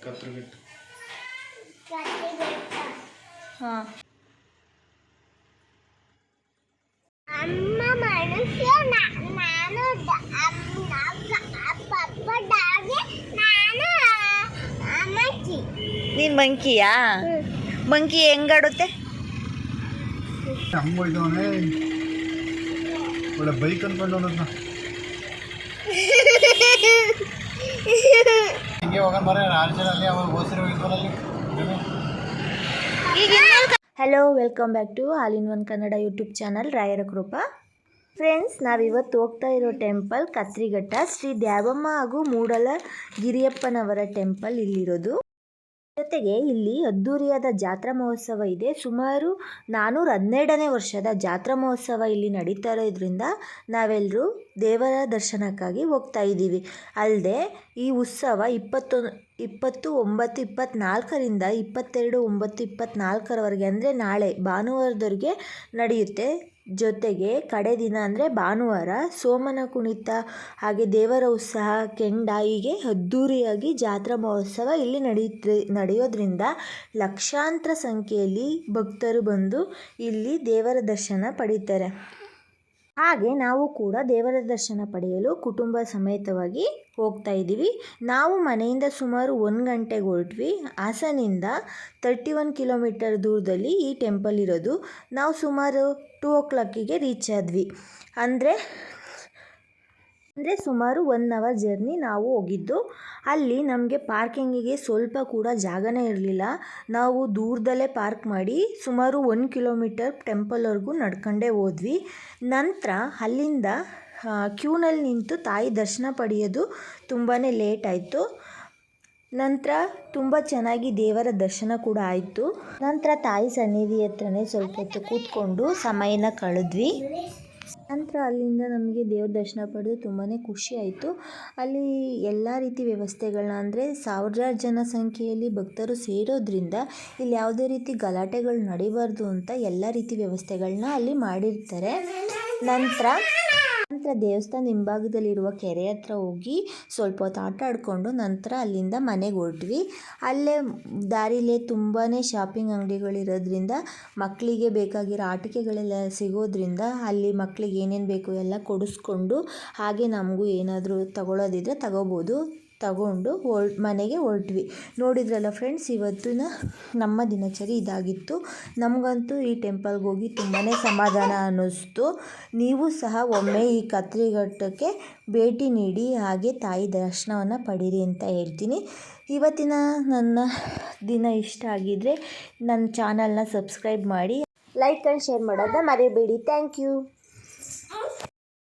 ಕತ್ರಗಿಟ್ಟ ಹಾಂ ಅಮ್ಮ ಮನುಷ್ಯ ನಾನು ಪಪ್ಪ ಡಾಗಿ ನಾನು ಅಮ್ಮಚ್ಚಿ. ನೀನು ಮಂಕಿಯಾ? ಮಂಕಿ ಹೆಂಗಾಡುತ್ತೆ? ಹಂಗೆ ಹೋಯ್ತವನೇ ಒಳ್ಳೆ ಬೈಕ್ ಅನ್ಕೊಂಡು ಅವನನ್ನ ಹಿಂಗೆ ಹೋಗೋಣ ಬರೀ ರಾಜ್ಯದಲ್ಲಿ ಅವಾಗ ಓಸಿರೋ ಹೋಗಿದ್ವಲ್ಲಿ. Hello, welcome back to all in one Kannada YouTube channel ರಾಯರ ಕೃಪಾ. ಫ್ರೆಂಡ್ಸ್, ನಾವಿವತ್ತು ಹೋಗ್ತಾ ಇರೋ ಟೆಂಪಲ್ ಕತ್ರಿಘಟ್ಟ ಶ್ರೀ ದ್ಯಾವಮ್ಮ ಹಾಗೂ ಮೂಡಲ ಗಿರಿಯಪ್ಪನವರ ಟೆಂಪಲ್ ಇಲ್ಲಿರೋದು. ಜೊತೆಗೆ ಇಲ್ಲಿ ಅದ್ದೂರಿಯಾದ ಜಾತ್ರಾ ಮಹೋತ್ಸವ ಇದೆ. ಸುಮಾರು 412ನೇ ವರ್ಷದ ಜಾತ್ರಾ ಮಹೋತ್ಸವ ಇಲ್ಲಿ ನಡೀತಾ ಇರೋದ್ರಿಂದ ನಾವೆಲ್ಲರೂ ದೇವರ ದರ್ಶನಕ್ಕಾಗಿ ಹೋಗ್ತಾ ಇದ್ದೀವಿ. ಅಲ್ಲದೆ ಈ ಉತ್ಸವ 20/9/24ರಿಂದ 22/9/24ರವರೆಗೆ ಅಂದರೆ ನಾಳೆ ಭಾನುವಾರದವರೆಗೆ ನಡೆಯುತ್ತೆ. ಜೊತೆಗೆ ಕಡೆ ದಿನ ಅಂದರೆ ಭಾನುವಾರ ಸೋಮನ ಕುಣಿತ, ಹಾಗೆ ದೇವರ ಉತ್ಸವ, ಕೆಂಡ, ಹೀಗೆ ಅದ್ಧೂರಿಯಾಗಿ ಜಾತ್ರಾ ಮಹೋತ್ಸವ ಇಲ್ಲಿ ನಡೆಯೋದ್ರಿಂದ ಲಕ್ಷಾಂತರ ಸಂಖ್ಯೆಯಲ್ಲಿ ಭಕ್ತರು ಬಂದು ಇಲ್ಲಿ ದೇವರ ದರ್ಶನ ಪಡೀತಾರೆ. ಹಾಗೆ ನಾವು ಕೂಡ ದೇವರ ದರ್ಶನ ಪಡೆಯಲು ಕುಟುಂಬ ಸಮೇತವಾಗಿ ಹೋಗ್ತಾ ಇದ್ದೀವಿ. ನಾವು ಮನೆಯಿಂದ ಸುಮಾರು 1 ಗಂಟೆಗೆ ಹೊರಟ್ವಿ. ಹಾಸನಿಂದ 31 ಕಿಲೋಮೀಟರ್ ದೂರದಲ್ಲಿ ಈ ಟೆಂಪಲ್ ಇರೋದು. ನಾವು ಸುಮಾರು 2 o'clockಗೆ ರೀಚ್ ಆದ್ವಿ. ಅಂದರೆ ಸುಮಾರು 1 hour ಜರ್ನಿ ನಾವು ಹೋಗಿದ್ದು. ಅಲ್ಲಿ ನಮಗೆ ಪಾರ್ಕಿಂಗಿಗೆ ಸ್ವಲ್ಪ ಕೂಡ ಜಾಗನೇ ಇರಲಿಲ್ಲ. ನಾವು ದೂರದಲ್ಲೇ ಪಾರ್ಕ್ ಮಾಡಿ ಸುಮಾರು 1 ಕಿಲೋಮೀಟರ್ ಟೆಂಪಲ್ವರೆಗೂ ನಡ್ಕೊಂಡೇ ಹೋದ್ವಿ. ನಂತರ ಅಲ್ಲಿಂದ ಕ್ಯೂನಲ್ಲಿ ನಿಂತು ತಾಯಿ ದರ್ಶನ ಪಡೆಯೋದು ತುಂಬಾ ಲೇಟ್ ಆಯಿತು. ನಂತರ ತುಂಬ ಚೆನ್ನಾಗಿ ದೇವರ ದರ್ಶನ ಕೂಡ ಆಯಿತು. ನಂತರ ತಾಯಿ ಸನ್ನಿಧಿ ಹತ್ರನೇ ಸ್ವಲ್ಪ ಹೊತ್ತು ಕೂತ್ಕೊಂಡು ಸಮಯನ ಕಳೆದ್ವಿ. ನಂತರ ಅಲ್ಲಿಂದ ನಮಗೆ ದೇವ್ರ ದರ್ಶನ ಪಡೆದು ತುಂಬಾ ಖುಷಿ ಆಯಿತು. ಅಲ್ಲಿ ಎಲ್ಲ ರೀತಿ ವ್ಯವಸ್ಥೆಗಳನ್ನ, ಅಂದರೆ ಸಾವಿರಾರು ಜನ ಸಂಖ್ಯೆಯಲ್ಲಿ ಭಕ್ತರು ಸೇರೋದ್ರಿಂದ ಇಲ್ಲಿ ಯಾವುದೇ ರೀತಿ ಗಲಾಟೆಗಳು ನಡೀಬಾರ್ದು ಅಂತ ಎಲ್ಲ ರೀತಿ ವ್ಯವಸ್ಥೆಗಳನ್ನ ಅಲ್ಲಿ ಮಾಡಿರ್ತಾರೆ. ನಂತರ ದೇವಸ್ಥಾನದ ಹಿಂಭಾಗದಲ್ಲಿರುವ ಕೆರೆ ಹತ್ರ ಹೋಗಿ ಸ್ವಲ್ಪ ಹೊತ್ತು ಆಟ ಆಡಿಕೊಂಡು ನಂತರ ಅಲ್ಲಿಂದ ಮನೆಗೆ ಹೊರಟ್ವಿ. ಅಲ್ಲೇ ದಾರಿಲೇ ತುಂಬಾ ಶಾಪಿಂಗ್ ಅಂಗಡಿಗಳಿರೋದ್ರಿಂದ ಮಕ್ಕಳಿಗೆ ಬೇಕಾಗಿರೋ ಆಟಿಕೆಗಳೆಲ್ಲ ಸಿಗೋದ್ರಿಂದ ಅಲ್ಲಿ ಮಕ್ಕಳಿಗೆ ಏನೇನು ಬೇಕು ಎಲ್ಲ ಕೊಡಿಸ್ಕೊಂಡು, ಹಾಗೆ ನಮಗೂ ಏನಾದರೂ ತಗೊಳ್ಳೋದಿದ್ರೆ ತಗೋಬೋದು, ತಗೊಂಡು ಮನೆಗೆ ಹೊರಟ್ವಿ. ನೋಡಿದ್ರಲ್ಲ ಫ್ರೆಂಡ್ಸ್, ಇವತ್ತಿನ ನಮ್ಮ ದಿನಚರಿ ಇದಾಗಿತ್ತು. ನಮಗಂತೂ ಈ ಟೆಂಪಲ್ಗೆ ಹೋಗಿ ತುಂಬಾ ಸಮಾಧಾನ ಅನ್ನಿಸ್ತು. ನೀವು ಸಹ ಒಮ್ಮೆ ಈ ಕತ್ರಿಘಟ್ಟಕ್ಕೆ ಭೇಟಿ ನೀಡಿ ಹಾಗೆ ತಾಯಿ ದರ್ಶನವನ್ನು ಪಡೀರಿ ಅಂತ ಹೇಳ್ತೀನಿ. ಇವತ್ತಿನ ನನ್ನ ದಿನ ಇಷ್ಟ ಆಗಿದ್ದರೆ ನನ್ನ ಚಾನಲ್ನ ಸಬ್ಸ್ಕ್ರೈಬ್ ಮಾಡಿ, ಲೈಕ್ ಆ್ಯಂಡ್ ಶೇರ್ ಮಾಡೋದನ್ನ ಮರಿಬೇಡಿ. Thank you.